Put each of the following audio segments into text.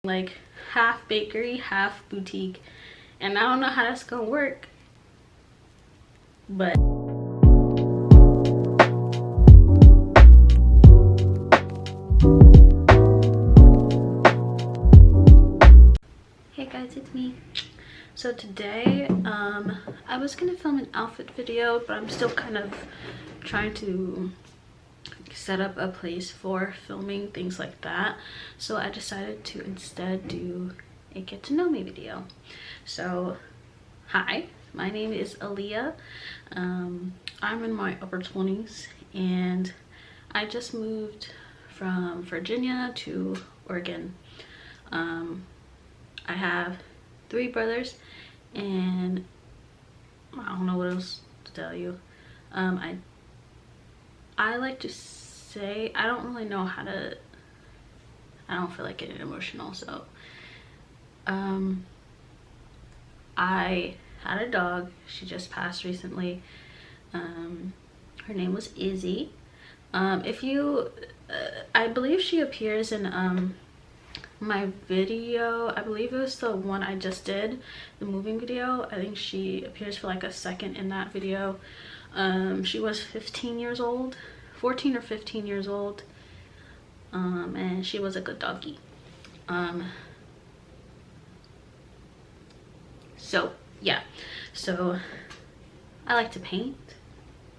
like half bakery, half boutique, and I don't know how that's gonna work, but hey guys, it's me. So today I was gonna film an outfit video, but I'm still kind of trying to set up a place for filming things like that, so I decided to instead do a get to know me video. So hi, my name is Aaliyah. I'm in my upper 20s and I just moved from Virginia to Oregon. I have 3 brothers and I don't know what else to tell you. I like to say I don't really know how to, I don't feel like getting emotional, so I had a dog. She just passed recently. Her name was Izzy. If you I believe she appears in my video. I believe it was the one I just did, the moving video. I think she appears for like a second in that video. She was 15 years old, 14 or 15 years old, and she was a good doggy. So yeah, so I like to paint,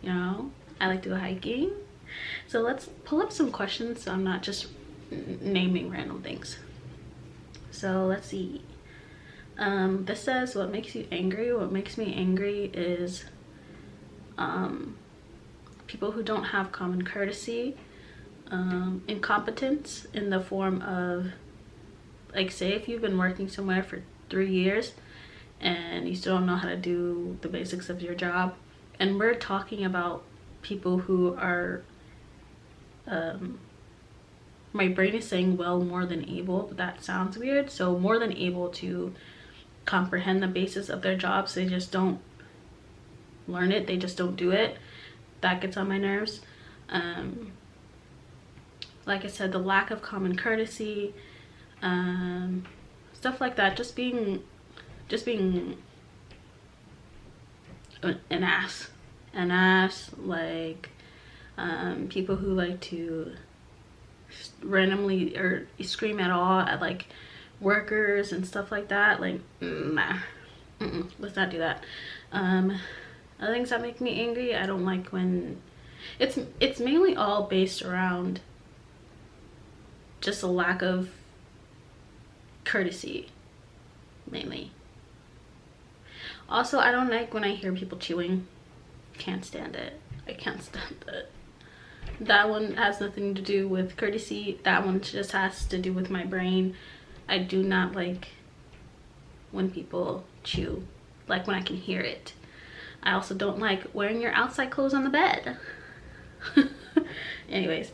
you know, I like to go hiking. So let's pull up some questions so I'm not just naming random things. So let's see. This says, what makes you angry? What makes me angry is people who don't have common courtesy, incompetence in the form of, like, say if you've been working somewhere for 3 years and you still don't know how to do the basics of your job. And we're talking about people who are, my brain is saying well more than able, but that sounds weird. So more than able to comprehend the basis of their jobs. They just don't learn it, they just don't do it. That gets on my nerves. Like I said, the lack of common courtesy, stuff like that. Just being an ass, like people who like to randomly or scream at all at like workers and stuff like that. Like, nah, let's not do that. Other things that make me angry, I don't like when it's mainly all based around just a lack of courtesy, mainly. Also, I don't like when I hear people chewing. Can't stand it. I can't stand it. That one has nothing to do with courtesy. That one just has to do with my brain. I do not like when people chew, like when I can hear it. I also don't like wearing your outside clothes on the bed. Anyways,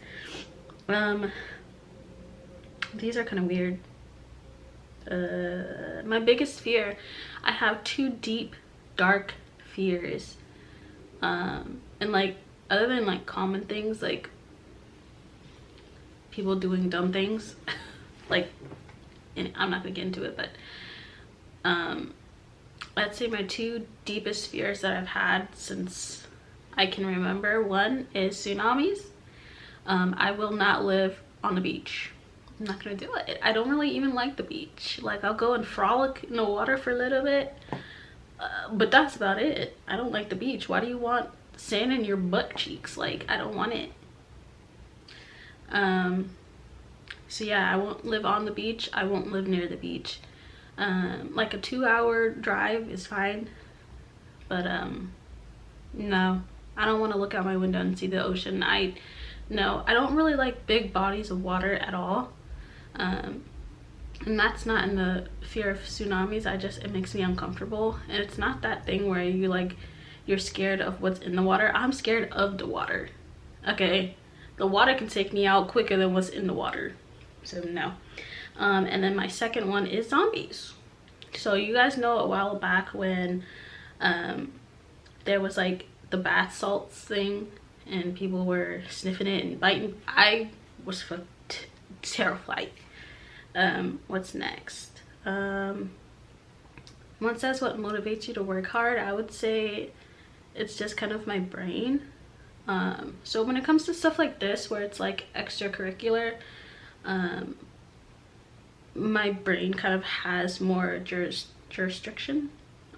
these are kind of weird. My biggest fear, I have 2 deep, dark fears. And like, other than like common things, like people doing dumb things, like, and I'm not gonna get into it, but I'd say my 2 deepest fears that I've had since I can remember. One is tsunamis. I will not live on the beach. I'm not gonna do it. I don't really even like the beach. Like, I'll go and frolic in the water for a little bit, but that's about it. I don't like the beach. Why do you want sand in your butt cheeks? Like, I don't want it. So yeah, I won't live on the beach. I won't live near the beach. Like a 2-hour drive is fine, but no, I don't want to look out my window and see the ocean. No, I don't really like big bodies of water at all. And that's not in the fear of tsunamis. It makes me uncomfortable. And it's not that thing where you're scared of what's in the water. I'm scared of the water. Okay, the water can take me out quicker than what's in the water. So no. And then my second one is zombies. So you guys know a while back when there was like the bath salts thing and people were sniffing it and biting. I was terrified. What's next? One says what motivates you to work hard. I would say it's just kind of my brain. So when it comes to stuff like this where it's like extracurricular, my brain kind of has more jurisdiction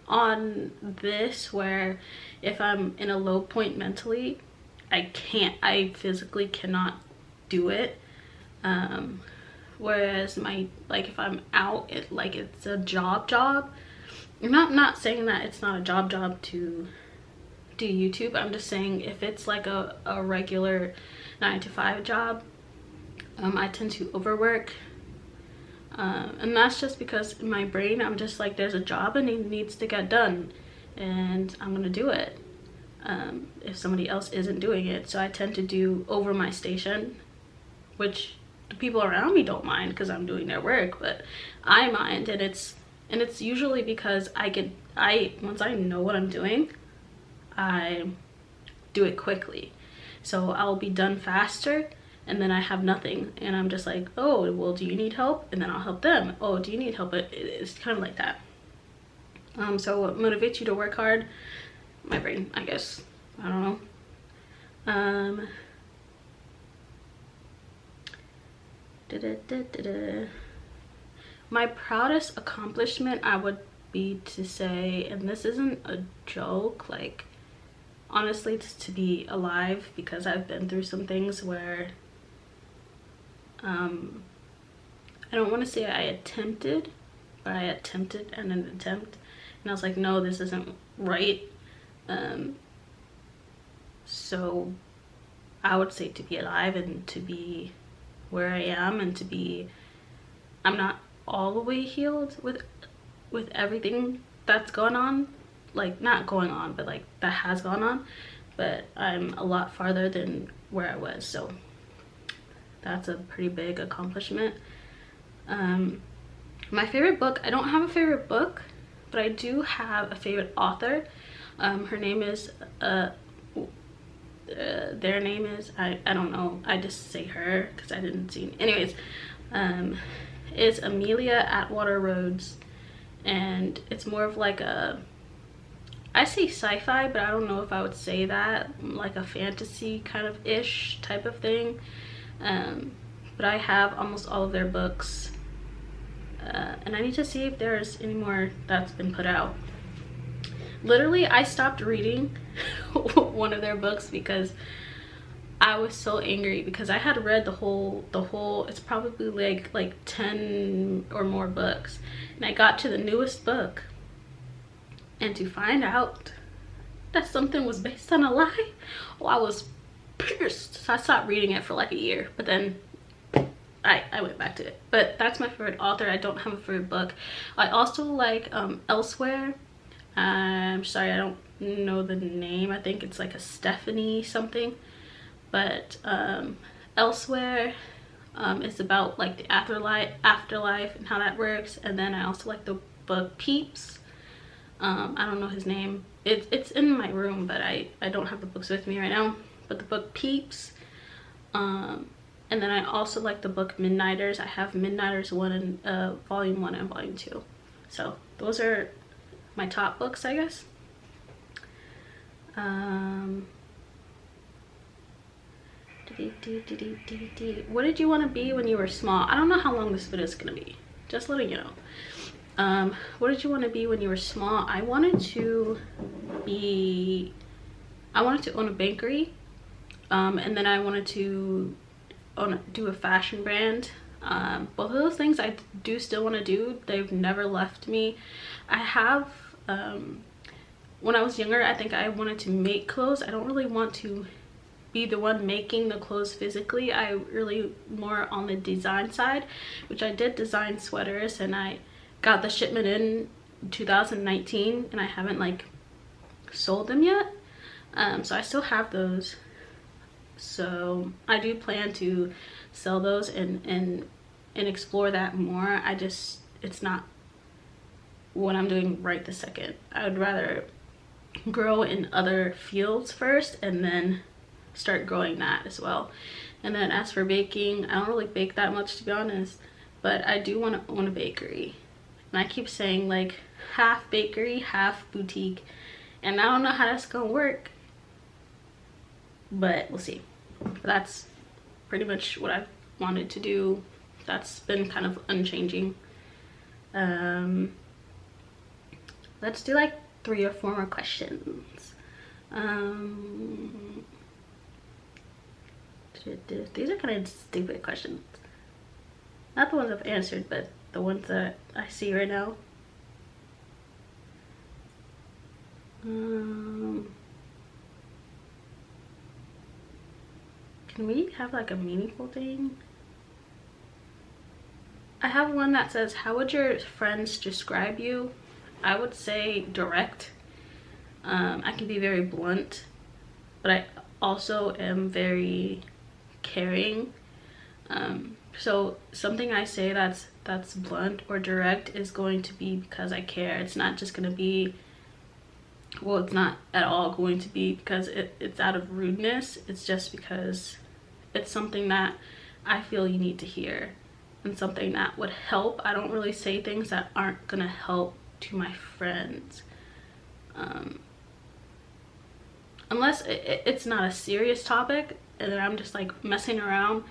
on this, where if I'm in a low point mentally, I physically cannot do it. Whereas like if I'm out, it's a job. I'm not saying that it's not a job to do YouTube. I'm just saying if it's like a regular 9-to-5 job, I tend to overwork. And that's just because in my brain I'm just like, there's a job and it needs to get done and I'm gonna do it if somebody else isn't doing it. So I tend to do over my station, which the people around me don't mind because I'm doing their work, but I mind. And it's usually because once I know what I'm doing, I do it quickly, so I'll be done faster. And then I have nothing and I'm just like, oh well, do you need help? And then I'll help them. Oh, do you need help? It's kind of like that. So what motivates you to work hard? My brain, I guess. I don't know. My proudest accomplishment, I would be to say, and this isn't a joke, like honestly, to be alive, because I've been through some things where I don't want to say I attempted, but I attempted an attempt and I was like, no, this isn't right. So I would say to be alive and to be where I am, and to be, I'm not all the way healed with everything that's going on, like not going on, but like that has gone on, but I'm a lot farther than where I was. So that's a pretty big accomplishment. My favorite book, I don't have a favorite book, but I do have a favorite author. Her name is their name is, I don't know, I just say her because I didn't see. Anyways, it's Amelia Atwater Rhodes, and it's more of like I say sci-fi, but I don't know if I would say that, like a fantasy kind of ish type of thing. But I have almost all of their books, and I need to see if there's any more that's been put out. Literally, I stopped reading one of their books because I was so angry, because I had read the whole it's probably like 10 or more books, and I got to the newest book, and to find out that something was based on a lie, oh, I was pissed. So I stopped reading it for like a year, but then I went back to it. But that's my favorite author. I don't have a favorite book. I also like Elsewhere. I'm sorry, I don't know the name. I think it's like a Stephanie something, but Elsewhere is about like the afterlife and how that works. And then I also like the book Peeps. I don't know his name. It's in my room, but I don't have the books with me right now. But the book Peeps, and then I also like the book Midnighters. I have Midnighters 1 and volume 1 and volume 2. So those are my top books, I guess. What did you want to be when you were small? I don't know how long this video is gonna be, just letting you know. What did you want to be when you were small? I wanted to own a bakery, and then I wanted to do a fashion brand. Both of those things I do still want to do. They've never left me. I have, when I was younger, I think I wanted to make clothes. I don't really want to be the one making the clothes physically. I really more on the design side, which I did design sweaters, and I got the shipment in 2019, and I haven't like sold them yet. So I still have those. So I do plan to sell those and explore that more. It's not what I'm doing right this second. I would rather grow in other fields first and then start growing that as well. And then as for baking, I don't really bake that much, to be honest. but I do want to own a bakery. And I keep saying like half bakery, half boutique. And I don't know how that's gonna work, but we'll see. But that's pretty much what I've wanted to do. That's been kind of unchanging. Let's do like 3 or 4 more questions. These are kind of stupid questions. Not the ones I've answered, but the ones that I see right now. Can we have like a meaningful thing? I have one that says, how would your friends describe you? I would say direct. I can be very blunt, but I also am very caring. So something I say that's blunt or direct is going to be because I care. It's not just going to be, well, it's not at all going to be because it's out of rudeness. It's just because it's something that I feel you need to hear and something that would help. I don't really say things that aren't gonna help to my friends, unless it's not a serious topic and then I'm just like messing around.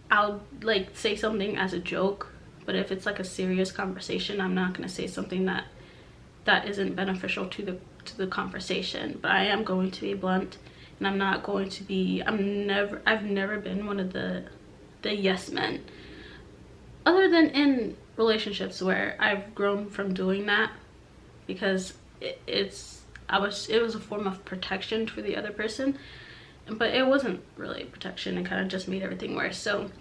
I'll like say something as a joke, but if it's like a serious conversation, I'm not gonna say something that isn't beneficial to the conversation. But I am going to be blunt, and I'm not going to be, I've never been one of the yes men, other than in relationships where I've grown from doing that because it was a form of protection for the other person, but it wasn't really protection. It kind of just made everything worse. So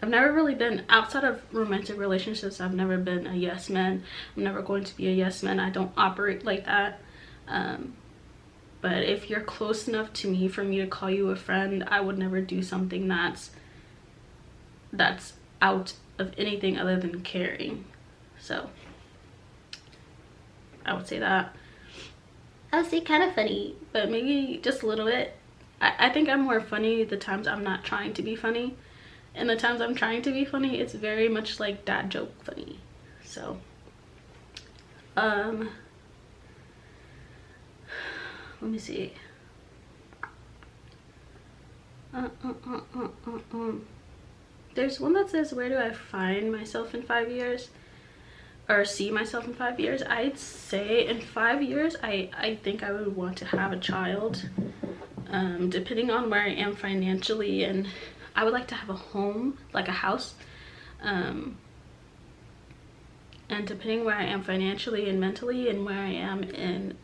I've never really been, outside of romantic relationships, I've never been a yes man. I'm never going to be a yes man. I don't operate like that. But if you're close enough to me for me to call you a friend, I would never do something that's out of anything other than caring. So I would say that. I would say kind of funny, but maybe just a little bit. I think I'm more funny the times I'm not trying to be funny, and the times I'm trying to be funny, it's very much like dad joke funny. So let me see. There's one that says, where do I find myself in 5 years, or see myself in 5 years? I'd say in 5 years, I think I would want to have a child, depending on where I am financially, and I would like to have a home, like a house, and depending where I am financially and mentally and where I am in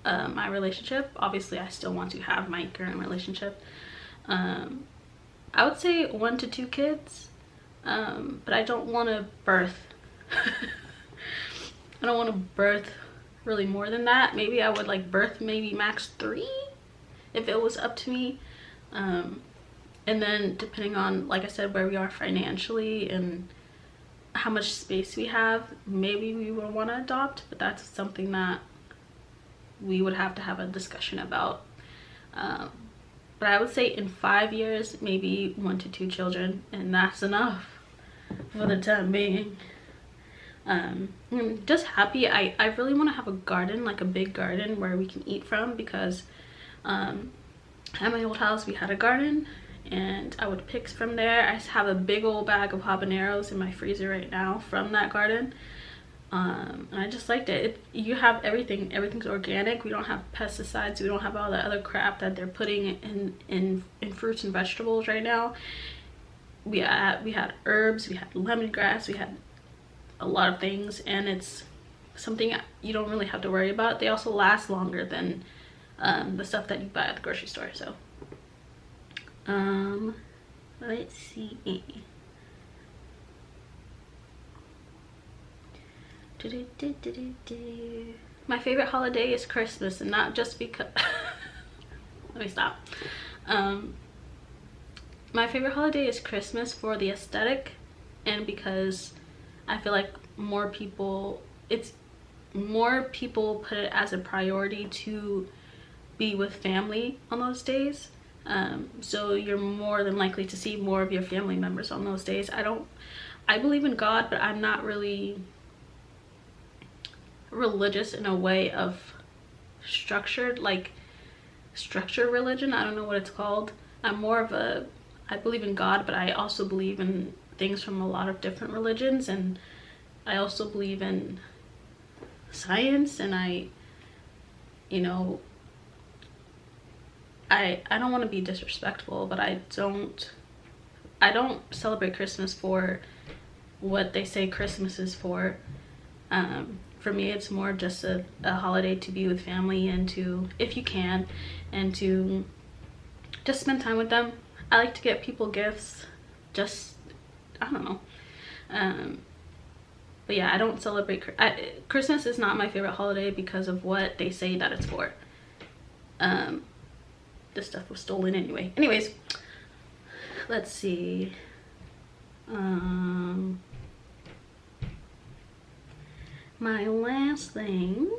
my relationship. Obviously I still want to have my current relationship. I would say 1 to 2 kids, but I don't want to birth I don't want to birth really more than that. Maybe I would like birth maybe max 3 if it was up to me, and then depending on, like I said, where we are financially and how much space we have, maybe we would want to adopt, but that's something that we would have to have a discussion about. But I would say in 5 years, maybe 1 to 2 children, and that's enough for the time being. I'm just happy. I really want to have a garden, like a big garden where we can eat from, because at my old house we had a garden and I would pick from there. I have a big old bag of habaneros in my freezer right now from that garden. And I just liked it. You have everything's organic. We don't have pesticides. We don't have all the other crap that they're putting in fruits and vegetables right now. We had herbs, we had lemongrass, we had a lot of things, and it's something you don't really have to worry about. They also last longer than the stuff that you buy at the grocery store. So let's see. My favorite holiday is Christmas, and not just because let me stop. My favorite holiday is Christmas for the aesthetic, and because I feel like more people put it as a priority to be with family on those days. So you're more than likely to see more of your family members on those days. I I believe in God, but I'm not really religious in a way of structured, like structured religion. I don't know what it's called. I'm more of a, I believe in God, but I also believe in things from a lot of different religions, and I also believe in science, and I, you know, I don't want to be disrespectful, but I don't celebrate Christmas for what they say Christmas is for. For me, it's more just a holiday to be with family and to, if you can, and to just spend time with them. I like to get people gifts, just, I don't know. But yeah, I don't celebrate, Christmas is not my favorite holiday because of what they say that it's for. This stuff was stolen anyway. Anyways, let's see. My last thing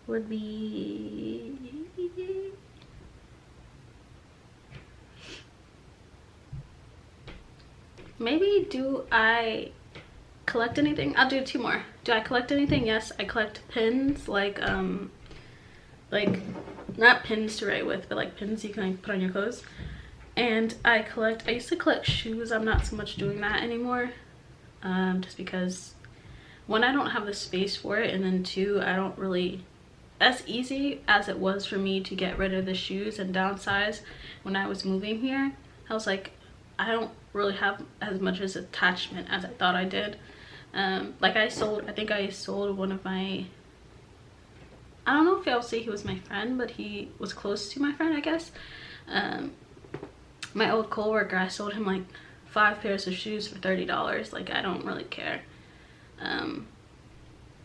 would be maybe, do I collect anything? I'll do 2 more. Do I collect anything? Yes, I collect pins, like not pins to write with, but like pins you can put on your clothes. And I used to collect shoes. I'm not so much doing that anymore, just because 1, I don't have the space for it, and then 2, I don't really, as easy as it was for me to get rid of the shoes and downsize when I was moving here, I was like, I don't really have as much as attachment as I thought I did. Like I think I sold one of my, I don't know if I'll say he was my friend, but he was close to my friend, I guess. My old coworker, I sold him like 5 pairs of shoes for $30. Like, I don't really care. And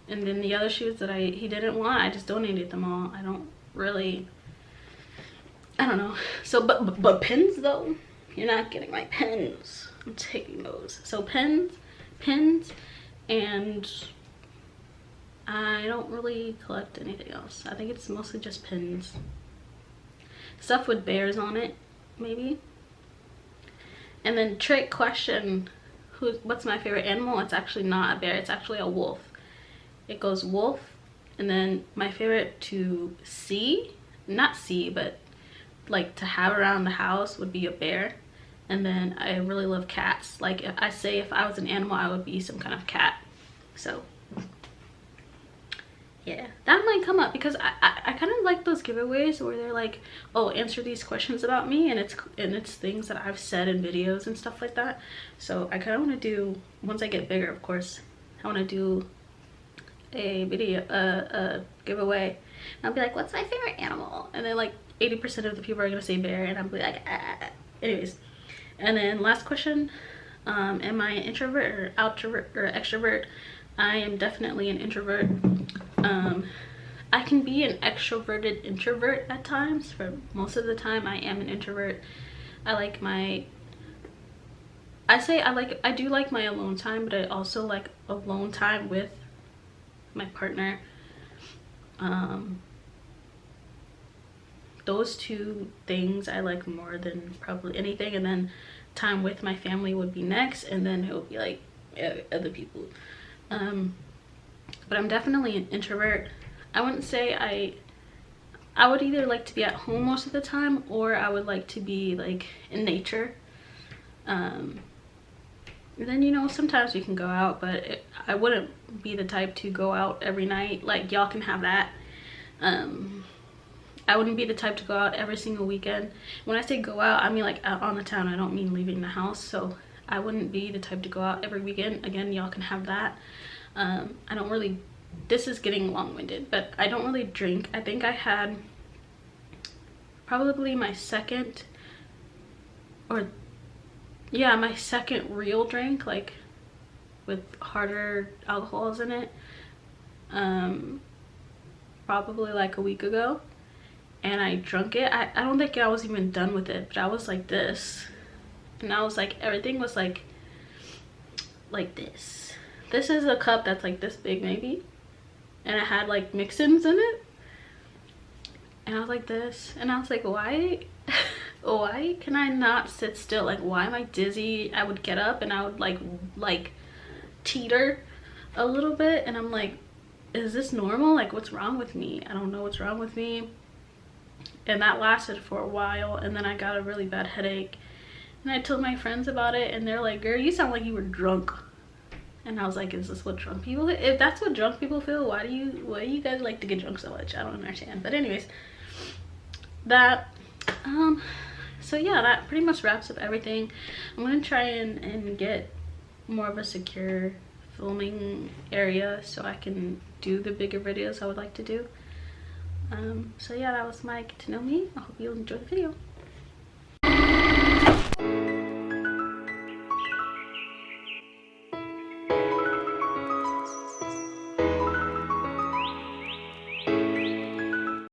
then the other shoes that he didn't want, I just donated them all. I don't really, I don't know. So, but pins though, you're not getting my pins. I'm taking those. So pins, and I don't really collect anything else. I think it's mostly just pins. Stuff with bears on it, maybe. And then trick question, what's my favorite animal? It's actually not a bear, it's actually a wolf. It goes wolf, and then my favorite to see, not see, but like to have around the house would be a bear. And then I really love cats. Like, if I was an animal, I would be some kind of cat. So yeah, that might come up because I kind of like those giveaways where they're like, oh, answer these questions about me, and it's things that I've said in videos and stuff like that. So I kind of want to do, once I get bigger, of course, I want to do a video, a giveaway, and I'll be like, what's my favorite animal? And then like 80% of the people are gonna say bear, and I'll be like, ah. Anyways, and then last question, am I an introvert or extrovert? I am definitely an introvert. I can be an extroverted introvert at times. For most of the time, I am an introvert. I do like my alone time, but I also like alone time with my partner. Those 2 things I like more than probably anything, and then time with my family would be next, and then it would be like other people. But I'm definitely an introvert. I wouldn't say I would either like to be at home most of the time, or I would like to be like in nature. And then, you know, sometimes we can go out, but I wouldn't be the type to go out every night. Like, y'all can have that. I wouldn't be the type to go out every single weekend. When I say go out, I mean like out on the town. I don't mean leaving the house. So I wouldn't be the type to go out every weekend. Again, y'all can have that. I don't really, this is getting long-winded, but I don't really drink. I think I had probably my second real drink, like with harder alcohols in it, probably like a week ago. And I drunk it. I don't think I was even done with it, but I was like this, and I was like, everything was like this. This is a cup that's like this big maybe, and it had like mix-ins in it, and I was like this, and I was like, why why can I not sit still? Like, why am I dizzy? I would get up and I would like teeter a little bit, and I'm like, is this normal? Like, what's wrong with me? I don't know what's wrong with me. And that lasted for a while, and then I got a really bad headache, and I told my friends about it, and they're like, girl, you sound like you were drunk. And I was like, is this what drunk people feel? If that's what drunk people feel, why do you guys like to get drunk so much? I don't understand. But anyways, that so yeah, that pretty much wraps up everything. I'm gonna try and get more of a secure filming area so I can do the bigger videos I would like to do. So yeah, that was my get to know me. I hope you enjoyed the video.